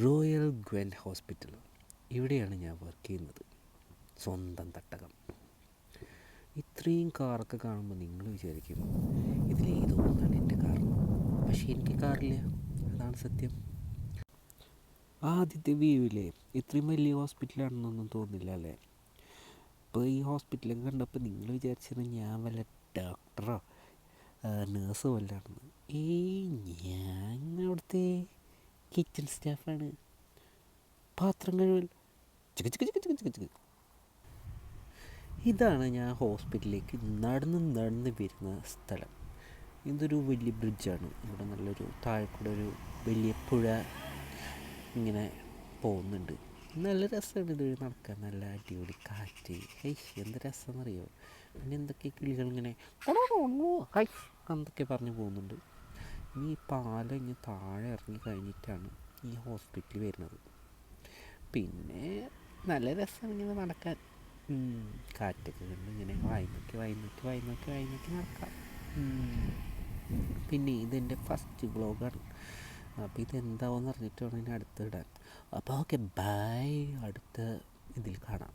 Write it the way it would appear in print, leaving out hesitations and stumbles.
Royal ഗ്വെൻറ്റ് hospital, ഇവിടെയാണ് ഞാൻ work ചെയ്യുന്നത്. സ്വന്തം തട്ടകം. ഇത്രയും കാറൊക്കെ കാണുമ്പോൾ നിങ്ങൾ വിചാരിക്കും ഇതിലേതൊന്നാണ് എൻ്റെ കാർ. പക്ഷേ എനിക്ക് കാറില്ല, അതാണ് സത്യം. ആദ്യത്തെ വ്യൂവിലെ ഇത്രയും വലിയ ഹോസ്പിറ്റലാണെന്നൊന്നും തോന്നില്ല അല്ലേ? ഇപ്പോൾ ഈ ഹോസ്പിറ്റലൊക്കെ കണ്ടപ്പോൾ നിങ്ങൾ വിചാരിച്ചത് ഞാൻ വല്ല ഡോക്ടറോ നേഴ്സോ വല്ലാണെന്ന്. ഞാൻ അവിടുത്തെ കിച്ചൺ സ്റ്റാഫാണ്. പാത്രം കഴുകൽ ചിക്ക് ചിക്ക് ചിക്ക് ചിക്ക് ചിക്ക് ചിക്ക്. ഇതാണ് ഞാൻ ഹോസ്പിറ്റലിലേക്ക് നടന്ന് വരുന്ന സ്ഥലം. ഇതൊരു വലിയ ബ്രിഡ്ജാണ്. ഇവിടെ നല്ലൊരു താഴെക്കൂടെ ഒരു വലിയ പുഴ ഇങ്ങനെ പോകുന്നുണ്ട്. നല്ല രസമാണ് ഇത് നടക്കാൻ. നല്ല അടിപൊളി കാറ്റ്. എന്ത് രസമെന്നറിയോ. പിന്നെ എന്തൊക്കെ കിളികൾ ഇങ്ങനെ എന്തൊക്കെ പറഞ്ഞ് പോകുന്നുണ്ട്. ഇനി ഈ പാലം ഇനി താഴെ ഇറങ്ങി കഴിഞ്ഞിട്ടാണ് ഈ ഹോസ്പിറ്റൽ വരുന്നത്. പിന്നെ നല്ല രസമാണ് ഇങ്ങനെ നടക്കാൻ. കാറ്റൊക്കെ കണ്ട് ഇങ്ങനെ വായി നോക്കി നടക്കാം. പിന്നെ ഇതെൻ്റെ ഫസ്റ്റ് വ്ളോഗാണ്. അപ്പോൾ ഇതെന്താവെന്ന് അറിഞ്ഞിട്ട് വേണം ഇനി അടുത്ത് ഇടാൻ. അപ്പോൾ ഓക്കെ, ബൈ. അടുത്ത ഇതിൽ കാണാം.